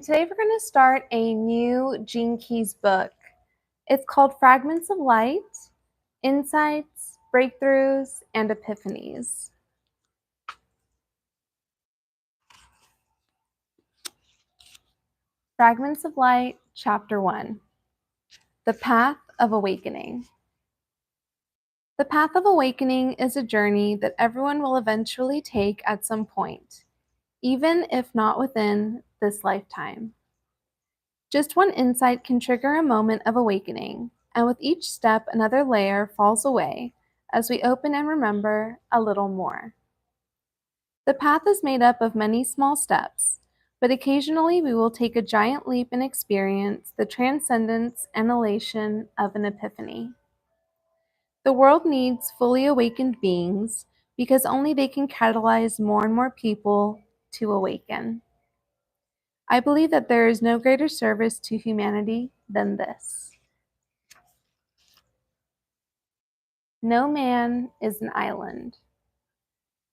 Today we're going to start a new Gene Keys book. It's called Fragments of Light, Insights, Breakthroughs, and Epiphanies. Fragments of Light, Chapter 1. The Path of Awakening. The path of awakening is a journey that everyone will eventually take at some point, even if not within this lifetime. Just one insight can trigger a moment of awakening, and with each step, another layer falls away as we open and remember a little more. The path is made up of many small steps, but occasionally we will take a giant leap and experience the transcendence and elation of an epiphany. The world needs fully awakened beings because only they can catalyze more and more people to awaken. I believe that there is no greater service to humanity than this. No man is an island.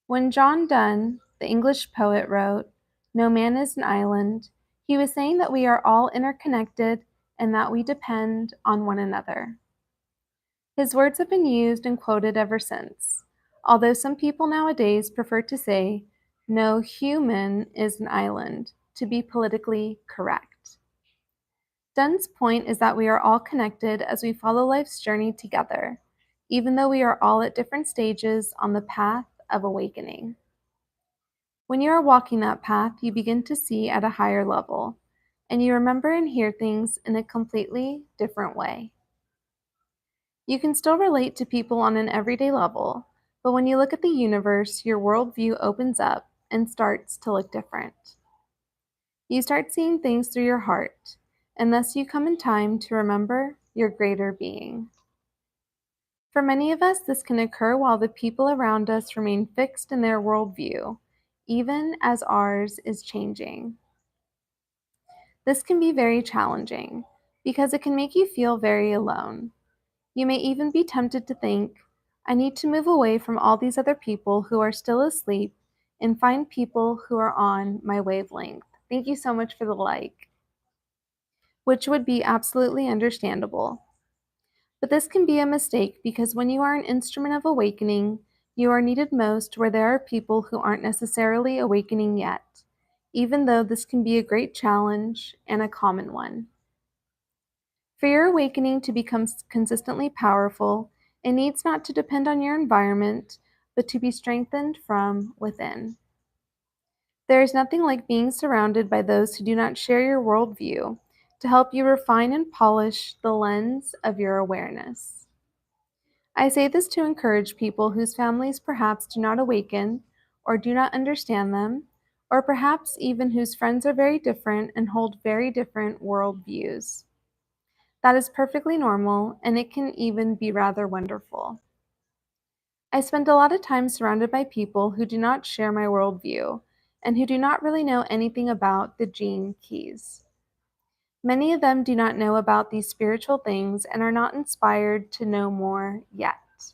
When John Donne, the English poet, wrote, "No man is an island," he was saying that we are all interconnected and that we depend on one another. His words have been used and quoted ever since, although some people nowadays prefer to say, "No human is an island," to be politically correct. Donne's point is that we are all connected as we follow life's journey together, even though we are all at different stages on the path of awakening. When you are walking that path, you begin to see at a higher level, and you remember and hear things in a completely different way. You can still relate to people on an everyday level, but when you look at the universe, your worldview opens up and starts to look different. You start seeing things through your heart, and thus you come in time to remember your greater being. For many of us, this can occur while the people around us remain fixed in their worldview, even as ours is changing. This can be very challenging because it can make you feel very alone. You may even be tempted to think, "I need to move away from all these other people who are still asleep and find people who are on my wavelength." Thank you so much for the like, which would be absolutely understandable. But this can be a mistake because when you are an instrument of awakening, you are needed most where there are people who aren't necessarily awakening yet, even though this can be a great challenge and a common one. For your awakening to become consistently powerful, it needs not to depend on your environment, but to be strengthened from within. There is nothing like being surrounded by those who do not share your worldview to help you refine and polish the lens of your awareness. I say this to encourage people whose families perhaps do not awaken or do not understand them, or perhaps even whose friends are very different and hold very different worldviews. That is perfectly normal, and it can even be rather wonderful. I spend a lot of time surrounded by people who do not share my worldview and who do not really know anything about the Gene Keys. Many of them do not know about these spiritual things and are not inspired to know more yet.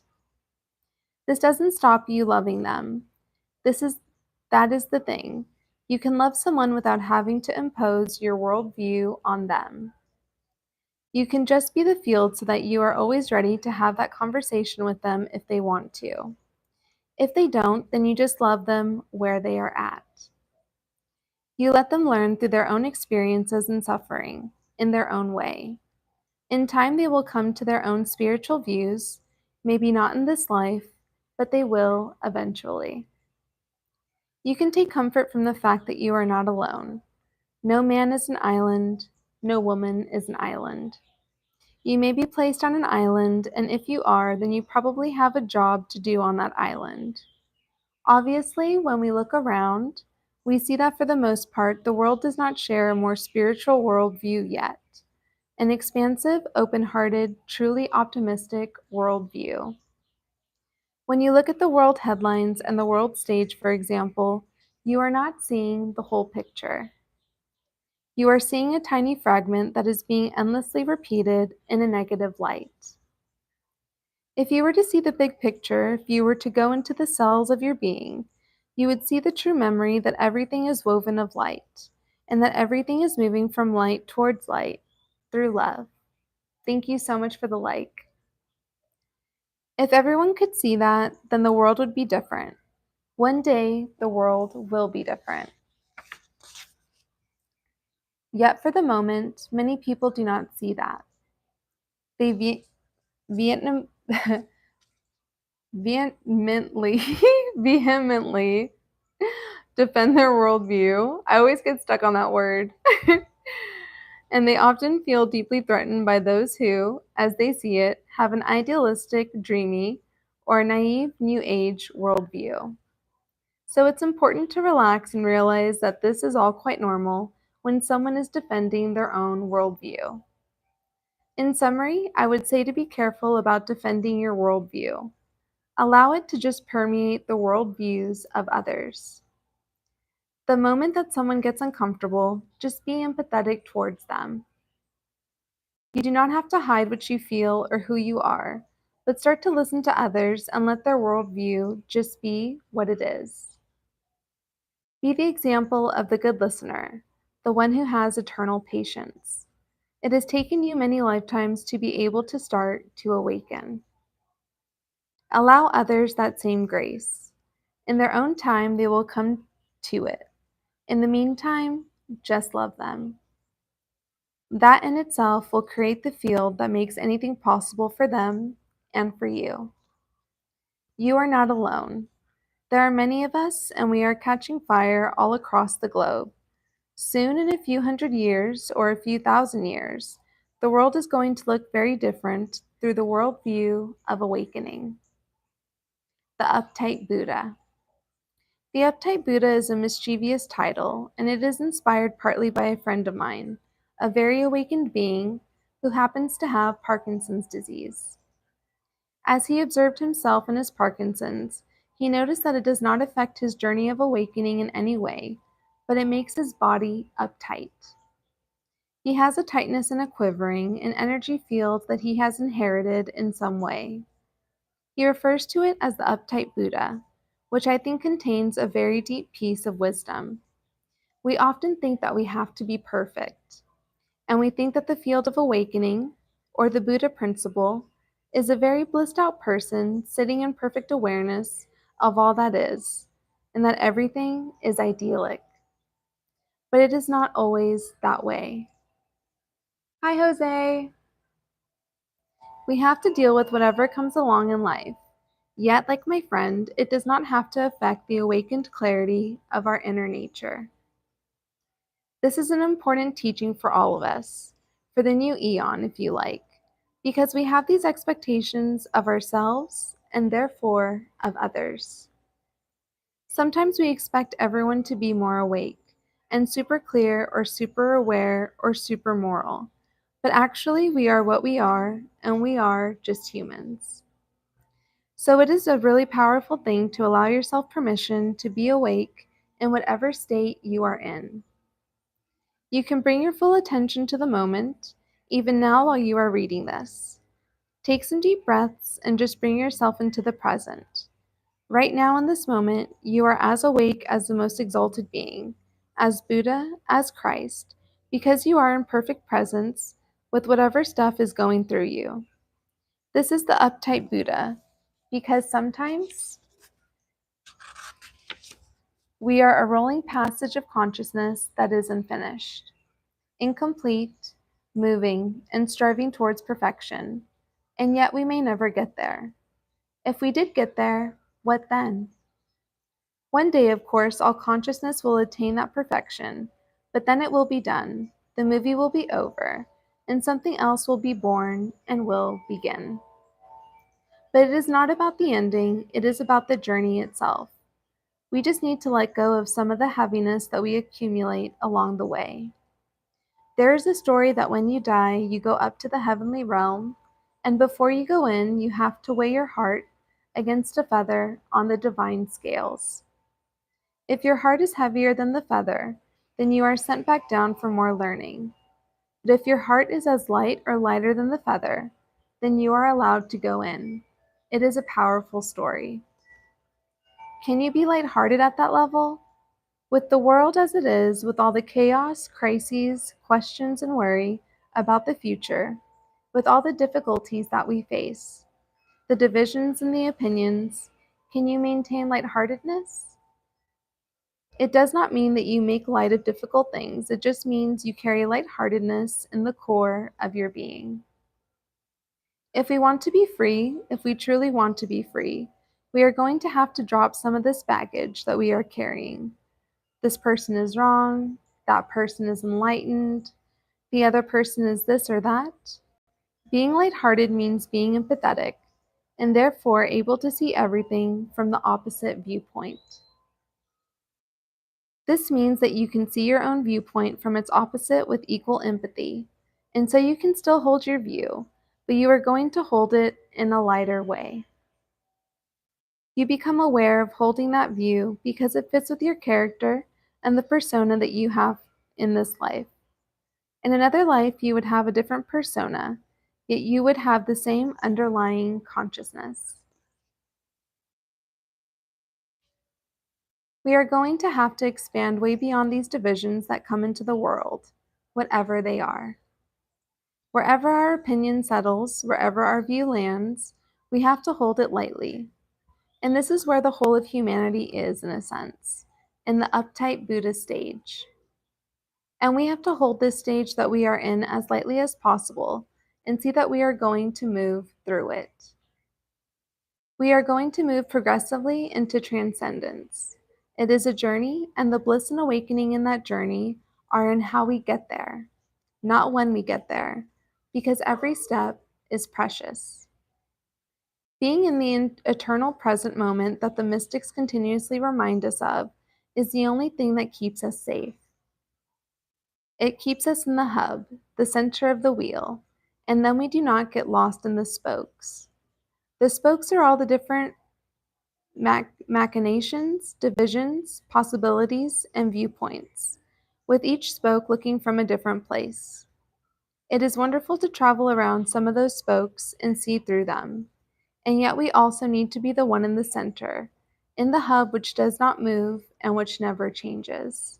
This doesn't stop you loving them. That is the thing. You can love someone without having to impose your worldview on them. You can just be the field so that you are always ready to have that conversation with them if they want to. If they don't, then you just love them where they are at. You let them learn through their own experiences and suffering, in their own way. In time, they will come to their own spiritual views, maybe not in this life, but they will eventually. You can take comfort from the fact that you are not alone. No man is an island, no woman is an island. You may be placed on an island, and if you are, then you probably have a job to do on that island. Obviously, when we look around, we see that for the most part, the world does not share a more spiritual worldview yet. An expansive, open-hearted, truly optimistic worldview. When you look at the world headlines and the world stage, for example, you are not seeing the whole picture. You are seeing a tiny fragment that is being endlessly repeated in a negative light. If you were to see the big picture, if you were to go into the cells of your being, you would see the true memory that everything is woven of light, and that everything is moving from light towards light through love. Thank you so much for the like. If everyone could see that, then the world would be different. One day, the world will be different. Yet for the moment, many people do not see that. They Vietnam vehemently vehemently defend their worldview. I always get stuck on that word. And they often feel deeply threatened by those who, as they see it, have an idealistic, dreamy, or naive New Age worldview. So it's important to relax and realize that this is all quite normal when someone is defending their own worldview. In summary, I would say to be careful about defending your worldview. Allow it to just permeate the worldviews of others. The moment that someone gets uncomfortable, just be empathetic towards them. You do not have to hide what you feel or who you are, but start to listen to others and let their worldview just be what it is. Be the example of the good listener, the one who has eternal patience. It has taken you many lifetimes to be able to start to awaken. Allow others that same grace. In their own time, they will come to it. In the meantime, just love them. That in itself will create the field that makes anything possible for them and for you. You are not alone. There are many of us, and we are catching fire all across the globe. Soon, in a few hundred years or a few thousand years, the world is going to look very different through the worldview of awakening. The Uptight Buddha. The Uptight Buddha is a mischievous title, and it is inspired partly by a friend of mine, a very awakened being who happens to have Parkinson's disease. As he observed himself and his Parkinson's, he noticed that it does not affect his journey of awakening in any way, but it makes his body uptight. He has a tightness and a quivering, an energy field that he has inherited in some way. He refers to it as the uptight Buddha, which I think contains a very deep piece of wisdom. We often think that we have to be perfect, and we think that the field of awakening, or the Buddha principle, is a very blissed out person sitting in perfect awareness of all that is, and that everything is idyllic. But it is not always that way. Hi, Jose. We have to deal with whatever comes along in life. Yet, like my friend, it does not have to affect the awakened clarity of our inner nature. This is an important teaching for all of us, for the new eon, if you like, because we have these expectations of ourselves and therefore of others. Sometimes we expect everyone to be more awake and super clear or super aware or super moral, but actually we are what we are, and we are just humans. So it is a really powerful thing to allow yourself permission to be awake in whatever state you are in. You can bring your full attention to the moment, even now while you are reading this. Take some deep breaths and just bring yourself into the present. Right now in this moment, you are as awake as the most exalted being, as Buddha, as Christ, because you are in perfect presence with whatever stuff is going through you. This is the uptight Buddha, because sometimes we are a rolling passage of consciousness that is unfinished, incomplete, moving, and striving towards perfection, and yet we may never get there. If we did get there, what then? One day, of course, all consciousness will attain that perfection, but then it will be done, the movie will be over, and something else will be born and will begin. But it is not about the ending, it is about the journey itself. We just need to let go of some of the heaviness that we accumulate along the way. There is a story that when you die, you go up to the heavenly realm, and before you go in, you have to weigh your heart against a feather on the divine scales. If your heart is heavier than the feather, then you are sent back down for more learning. But if your heart is as light or lighter than the feather, then you are allowed to go in. It is a powerful story. Can you be lighthearted at that level? With the world as it is, with all the chaos, crises, questions, and worry about the future, with all the difficulties that we face, the divisions and the opinions, can you maintain lightheartedness? It does not mean that you make light of difficult things. It just means you carry lightheartedness in the core of your being. If we want to be free, if we truly want to be free, we are going to have to drop some of this baggage that we are carrying. This person is wrong, that person is enlightened, the other person is this or that. Being lighthearted means being empathetic and therefore able to see everything from the opposite viewpoint. This means that you can see your own viewpoint from its opposite with equal empathy, and so you can still hold your view, but you are going to hold it in a lighter way. You become aware of holding that view because it fits with your character and the persona that you have in this life. In another life, you would have a different persona, yet you would have the same underlying consciousness. We are going to have to expand way beyond these divisions that come into the world, whatever they are. Wherever our opinion settles, wherever our view lands, we have to hold it lightly. And this is where the whole of humanity is, in a sense, in the uptight Buddha stage. And we have to hold this stage that we are in as lightly as possible and see that we are going to move through it. We are going to move progressively into transcendence. It is a journey, and the bliss and awakening in that journey are in how we get there, not when we get there, because every step is precious. Being in the eternal present moment that the mystics continuously remind us of is the only thing that keeps us safe. It keeps us in the hub, the center of the wheel, and then we do not get lost in the spokes. The spokes are all the different machinations, divisions, possibilities, and viewpoints, with each spoke looking from a different place. It is wonderful to travel around some of those spokes and see through them, and yet we also need to be the one in the center, in the hub which does not move and which never changes.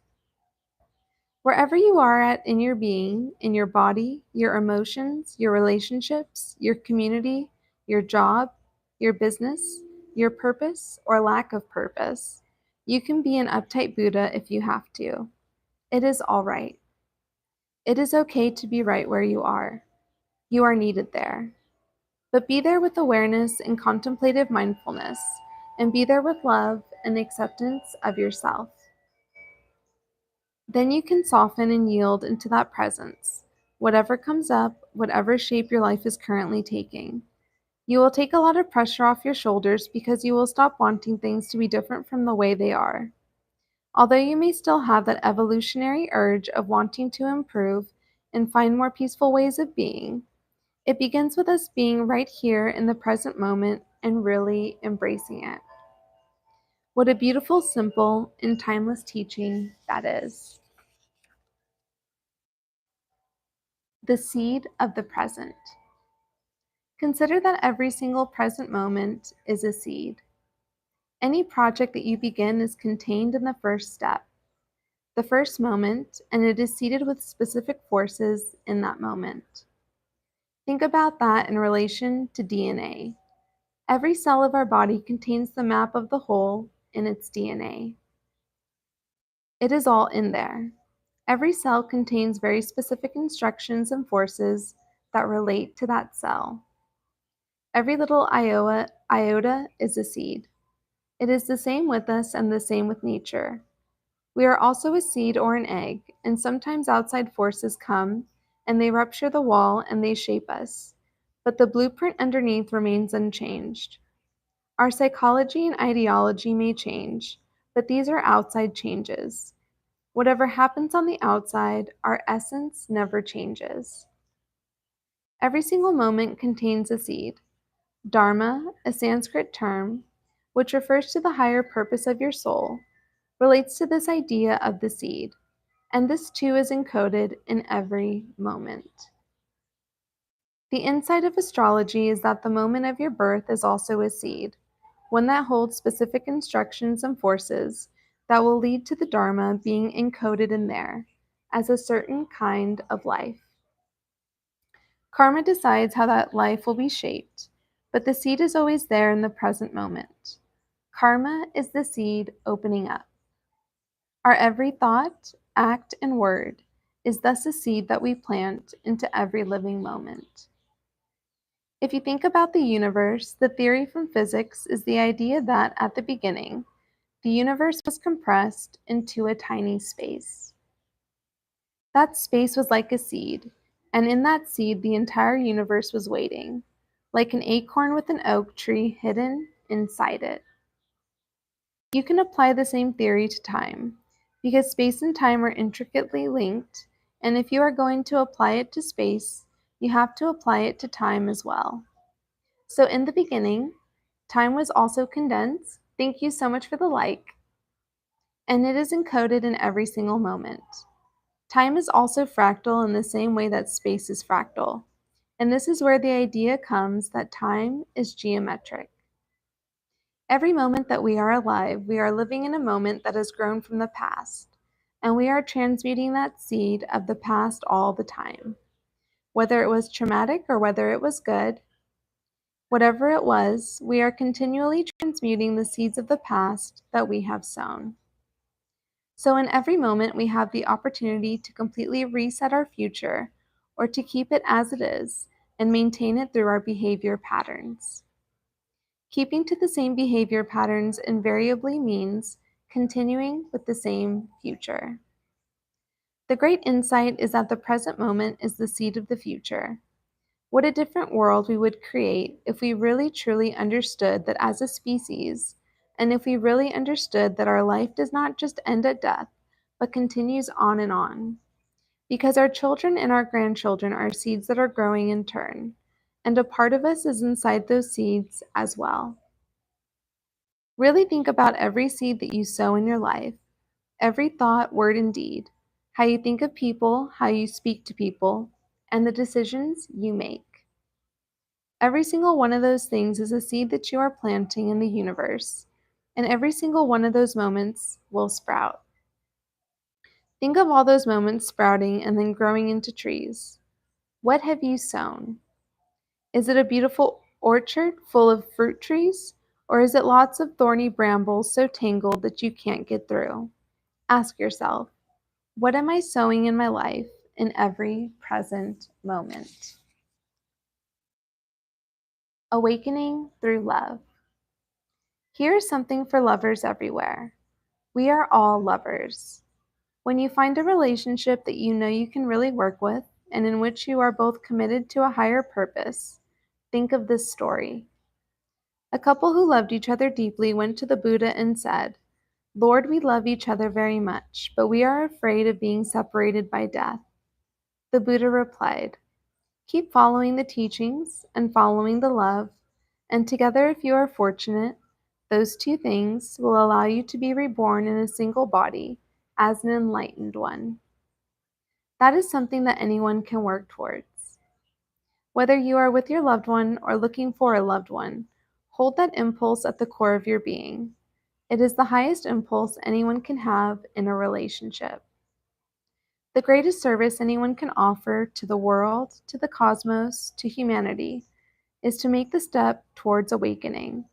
Wherever you are at in your being, in your body, your emotions, your relationships, your community, your job, your business, your purpose or lack of purpose, you can be an uptight Buddha if you have to. It is all right. It is okay to be right where you are. You are needed there. But be there with awareness and contemplative mindfulness, and be there with love and acceptance of yourself. Then you can soften and yield into that presence, whatever comes up, whatever shape your life is currently taking. You will take a lot of pressure off your shoulders because you will stop wanting things to be different from the way they are. Although you may still have that evolutionary urge of wanting to improve and find more peaceful ways of being, it begins with us being right here in the present moment and really embracing it. What a beautiful, simple, and timeless teaching that is. The seed of the present. Consider that every single present moment is a seed. Any project that you begin is contained in the first step, the first moment, and it is seeded with specific forces in that moment. Think about that in relation to DNA. Every cell of our body contains the map of the whole in its DNA. It is all in there. Every cell contains very specific instructions and forces that relate to that cell. Every little iota is a seed. It is the same with us and the same with nature. We are also a seed or an egg, and sometimes outside forces come and they rupture the wall and they shape us. But the blueprint underneath remains unchanged. Our psychology and ideology may change, but these are outside changes. Whatever happens on the outside, our essence never changes. Every single moment contains a seed. Dharma, a Sanskrit term, which refers to the higher purpose of your soul, relates to this idea of the seed, and this too is encoded in every moment. The insight of astrology is that the moment of your birth is also a seed, one that holds specific instructions and forces that will lead to the Dharma being encoded in there as a certain kind of life. Karma decides how that life will be shaped, but the seed is always there in the present moment. Karma is the seed opening up. Our every thought, act, and word is thus a seed that we plant into every living moment. If you think about the universe, the theory from physics is the idea that at the beginning, the universe was compressed into a tiny space. That space was like a seed, and in that seed, the entire universe was waiting, like an acorn with an oak tree hidden inside it. You can apply the same theory to time, because space and time are intricately linked, and if you are going to apply it to space, you have to apply it to time as well. So in the beginning, time was also condensed. Thank you so much for the like. And it is encoded in every single moment. Time is also fractal in the same way that space is fractal. And this is where the idea comes that time is geometric. Every moment that we are alive, we are living in a moment that has grown from the past, and we are transmuting that seed of the past all the time. Whether it was traumatic or whether it was good, whatever it was, we are continually transmuting the seeds of the past that we have sown. So in every moment, we have the opportunity to completely reset our future or to keep it as it is and maintain it through our behavior patterns. Keeping to the same behavior patterns invariably means continuing with the same future. The great insight is that the present moment is the seed of the future. What a different world we would create if we really truly understood that as a species, and if we really understood that our life does not just end at death, but continues on and on. Because our children and our grandchildren are seeds that are growing in turn, and a part of us is inside those seeds as well. Really think about every seed that you sow in your life, every thought, word, and deed, how you think of people, how you speak to people, and the decisions you make. Every single one of those things is a seed that you are planting in the universe, and every single one of those moments will sprout. Think of all those moments sprouting and then growing into trees. What have you sown? Is it a beautiful orchard full of fruit trees, or is it lots of thorny brambles so tangled that you can't get through? Ask yourself, what am I sowing in my life in every present moment? Awakening through love. Here's something for lovers everywhere. We are all lovers. When you find a relationship that you know you can really work with and in which you are both committed to a higher purpose, think of this story. A couple who loved each other deeply went to the Buddha and said, "Lord, we love each other very much, but we are afraid of being separated by death." The Buddha replied, "Keep following the teachings and following the love, and together, if you are fortunate, those two things will allow you to be reborn in a single body as an enlightened one." That is something that anyone can work towards. Whether you are with your loved one or looking for a loved one, hold that impulse at the core of your being. It is the highest impulse anyone can have in a relationship. The greatest service anyone can offer to the world, to the cosmos, to humanity, is to make the step towards awakening.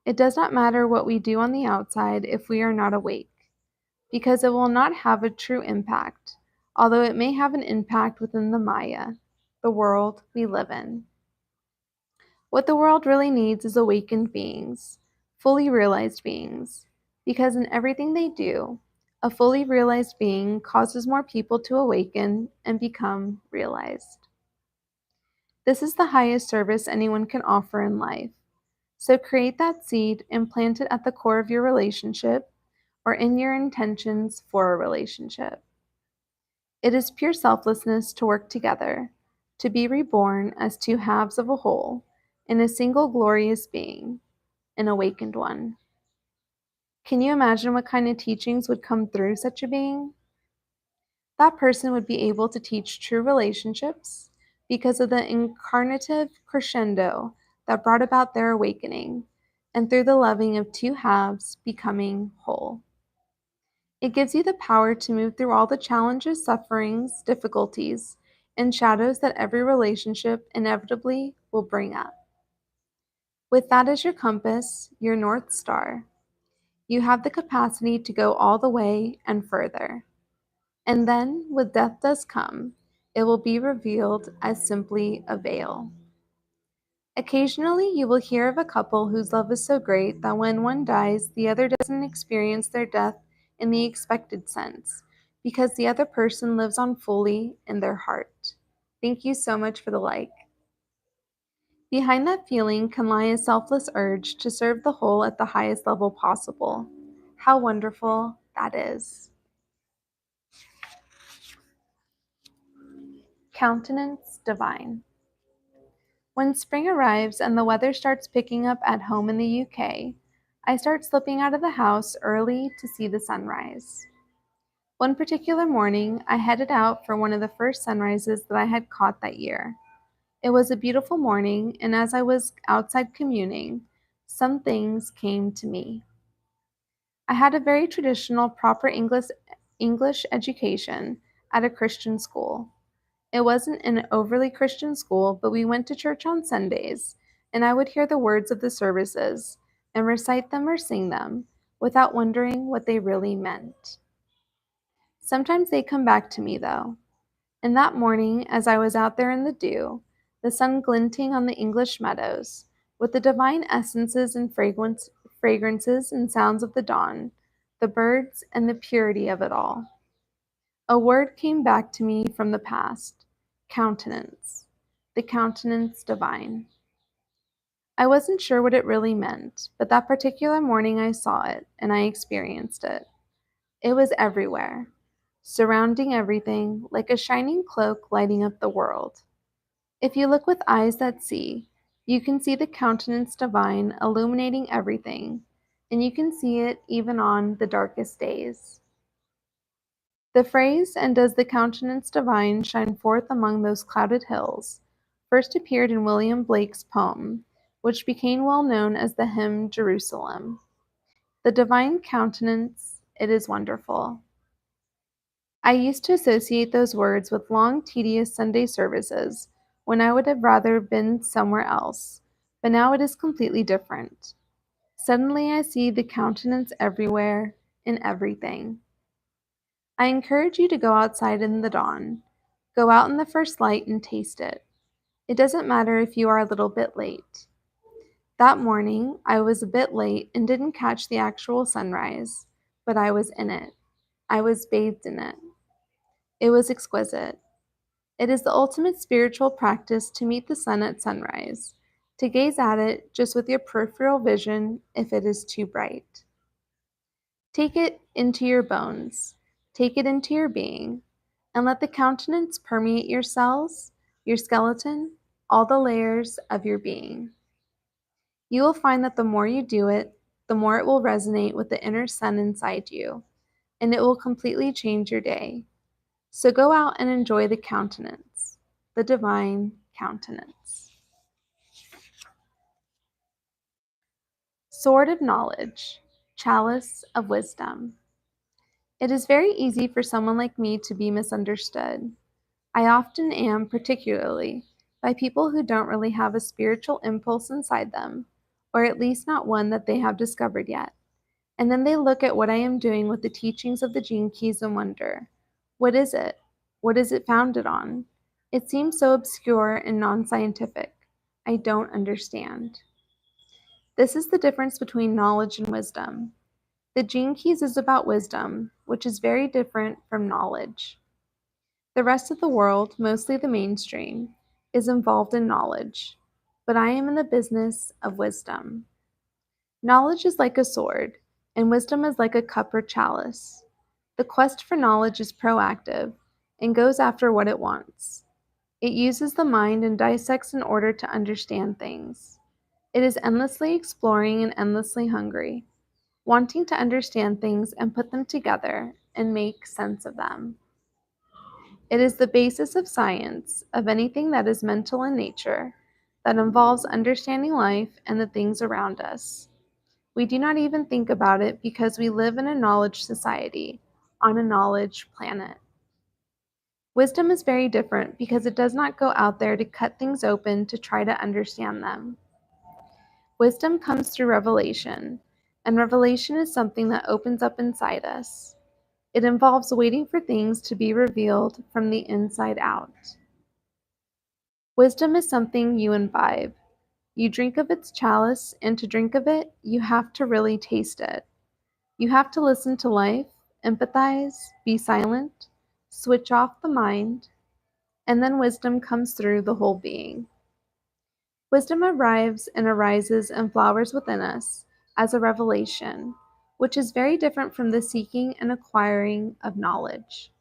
It does not matter what we do on the outside if we are not awake, because it will not have a true impact, although it may have an impact within the Maya, the world we live in. What the world really needs is awakened beings, fully realized beings, because in everything they do, a fully realized being causes more people to awaken and become realized. This is the highest service anyone can offer in life. So create that seed and plant it at the core of your relationship or in your intentions for a relationship. It is pure selflessness to work together, to be reborn as two halves of a whole, in a single glorious being, an awakened one. Can you imagine what kind of teachings would come through such a being? That person would be able to teach true relationships because of the incarnative crescendo that brought about their awakening, and through the loving of two halves becoming whole. It gives you the power to move through all the challenges, sufferings, difficulties, and shadows that every relationship inevitably will bring up. With that as your compass, your North Star, you have the capacity to go all the way and further. And then, when death does come, it will be revealed as simply a veil. Occasionally, you will hear of a couple whose love is so great that when one dies, the other doesn't experience their death in the expected sense, because the other person lives on fully in their heart. Thank you so much for the like. Behind that feeling can lie a selfless urge to serve the whole at the highest level possible. How wonderful that is. Countenance divine. When spring arrives and the weather starts picking up at home in the UK, I start slipping out of the house early to see the sunrise. One particular morning, I headed out for one of the first sunrises that I had caught that year. It was a beautiful morning, and as I was outside communing, some things came to me. I had a very traditional, proper English education at a Christian school. It wasn't an overly Christian school, but we went to church on Sundays, and I would hear the words of the services and recite them or sing them without wondering what they really meant. Sometimes they come back to me, though. And that morning, as I was out there in the dew, the sun glinting on the English meadows, with the divine essences and fragrances and sounds of the dawn, the birds, and the purity of it all, a word came back to me from the past: countenance, the countenance divine. I wasn't sure what it really meant, but that particular morning I saw it and I experienced it. It was everywhere, surrounding everything, like a shining cloak lighting up the world. If you look with eyes that see, you can see the countenance divine illuminating everything, and you can see it even on the darkest days. The phrase, "and does the countenance divine shine forth among those clouded hills," first appeared in William Blake's poem, which became well known as the hymn Jerusalem. The divine countenance, it is wonderful. I used to associate those words with long, tedious Sunday services when I would have rather been somewhere else, but now it is completely different. Suddenly I see the countenance everywhere, in everything. I encourage you to go outside in the dawn. Go out in the first light and taste it. It doesn't matter if you are a little bit late. That morning, I was a bit late and didn't catch the actual sunrise, but I was in it. I was bathed in it. It was exquisite. It is the ultimate spiritual practice to meet the sun at sunrise, to gaze at it just with your peripheral vision if it is too bright. Take it into your bones, take it into your being, and let the countenance permeate your cells, your skeleton, all the layers of your being. You will find that the more you do it, the more it will resonate with the inner sun inside you, and it will completely change your day. So go out and enjoy the countenance, the divine countenance. Sword of knowledge, chalice of wisdom. It is very easy for someone like me to be misunderstood. I often am, particularly by people who don't really have a spiritual impulse inside them, or at least not one that they have discovered yet. And then they look at what I am doing with the teachings of the Gene Keys and wonder, what is it? What is it founded on? It seems so obscure and non-scientific. I don't understand. This is the difference between knowledge and wisdom. The Gene Keys is about wisdom, which is very different from knowledge. The rest of the world, mostly the mainstream, is involved in knowledge, but I am in the business of wisdom. Knowledge is like a sword, and wisdom is like a cup or chalice. The quest for knowledge is proactive and goes after what it wants. It uses the mind and dissects in order to understand things. It is endlessly exploring and endlessly hungry, wanting to understand things and put them together and make sense of them. It is the basis of science, of anything that is mental in nature, that involves understanding life and the things around us. We do not even think about it because we live in a knowledge society, on a knowledge planet. Wisdom is very different because it does not go out there to cut things open to try to understand them. Wisdom comes through revelation, and revelation is something that opens up inside us. It involves waiting for things to be revealed from the inside out. Wisdom is something you imbibe. You drink of its chalice, and to drink of it, you have to really taste it. You have to listen to life, empathize, be silent, switch off the mind, and then wisdom comes through the whole being. Wisdom arrives and arises and flowers within us as a revelation, which is very different from the seeking and acquiring of knowledge.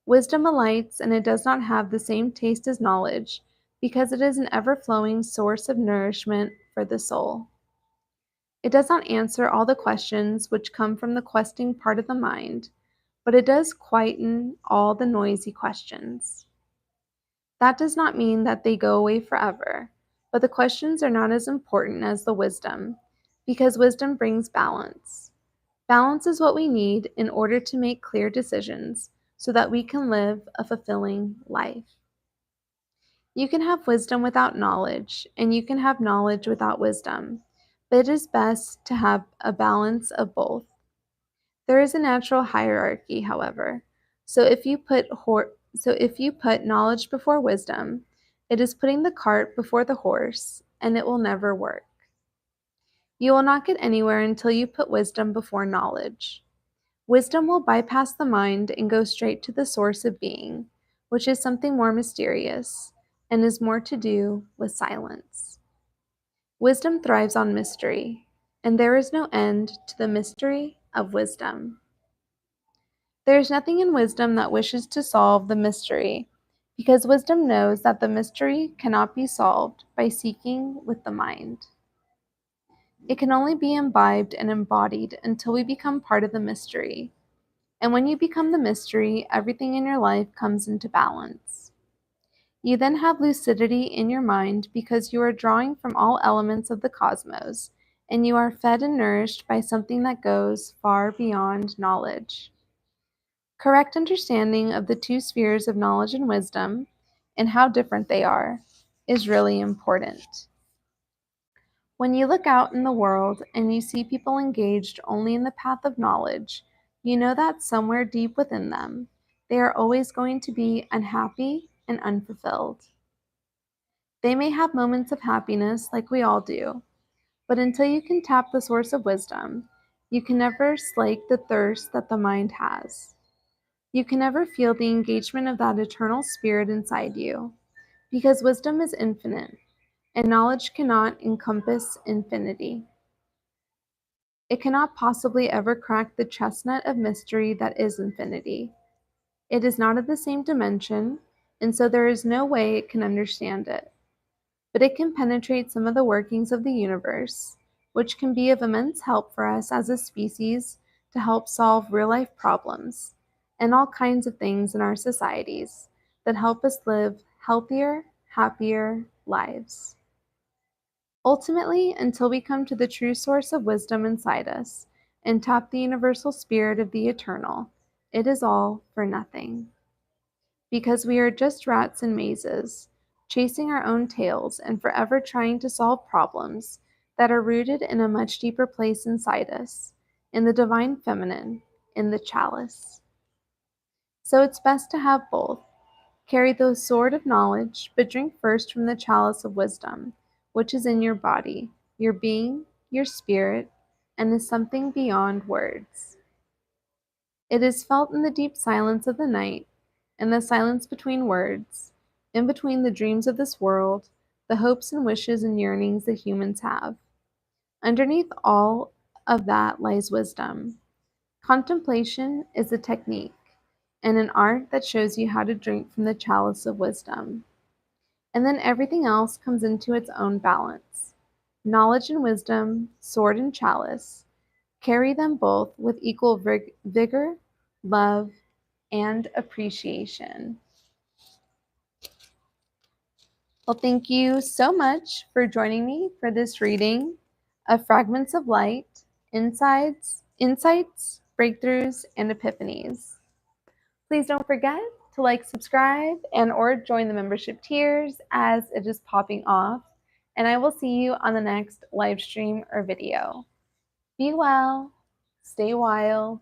Wisdom alights, and it does not have the same taste as knowledge because it is an ever-flowing source of nourishment for the soul. It does not answer all the questions which come from the questing part of the mind, but it does quieten all the noisy questions. That does not mean that they go away forever, but the questions are not as important as the wisdom, because wisdom brings balance. Balance is what we need in order to make clear decisions so that we can live a fulfilling life. You can have wisdom without knowledge, and you can have knowledge without wisdom, but it is best to have a balance of both. There is a natural hierarchy, however. So if you put knowledge before wisdom, it is putting the cart before the horse, and it will never work. You will not get anywhere until you put wisdom before knowledge. Wisdom will bypass the mind and go straight to the source of being, which is something more mysterious and is more to do with silence. Wisdom thrives on mystery, and there is no end to the mystery of wisdom. There is nothing in wisdom that wishes to solve the mystery, because wisdom knows that the mystery cannot be solved by seeking with the mind. It can only be imbibed and embodied until we become part of the mystery. And when you become the mystery, everything in your life comes into balance. You then have lucidity in your mind because you are drawing from all elements of the cosmos, and you are fed and nourished by something that goes far beyond knowledge. Correct understanding of the two spheres of knowledge and wisdom, and how different they are, is really important. When you look out in the world and you see people engaged only in the path of knowledge, you know that somewhere deep within them, they are always going to be unhappy and unfulfilled. They may have moments of happiness like we all do, but until you can tap the source of wisdom, you can never slake the thirst that the mind has. You can never feel the engagement of that eternal spirit inside you, because wisdom is infinite, and knowledge cannot encompass infinity. It cannot possibly ever crack the chestnut of mystery that is infinity. It is not of the same dimension, and so there is no way it can understand it. But it can penetrate some of the workings of the universe, which can be of immense help for us as a species to help solve real-life problems and all kinds of things in our societies that help us live healthier, happier lives. Ultimately, until we come to the true source of wisdom inside us and tap the universal spirit of the eternal, it is all for nothing. Because we are just rats in mazes, chasing our own tails and forever trying to solve problems that are rooted in a much deeper place inside us, in the divine feminine, in the chalice. So it's best to have both. Carry the sword of knowledge, but drink first from the chalice of wisdom, which is in your body, your being, your spirit, and is something beyond words. It is felt in the deep silence of the night, in the silence between words, in between the dreams of this world, the hopes and wishes and yearnings that humans have. Underneath all of that lies wisdom. Contemplation is a technique and an art that shows you how to drink from the chalice of wisdom. And then everything else comes into its own balance. Knowledge and wisdom, sword and chalice, carry them both with equal vigor, love, and appreciation. Well, thank you so much for joining me for this reading of Fragments of Light, Insights breakthroughs, and epiphanies. Please don't forget to like, subscribe, and or join the membership tiers as it is popping off. And I will see you on the next live stream or video. Be well, stay wild,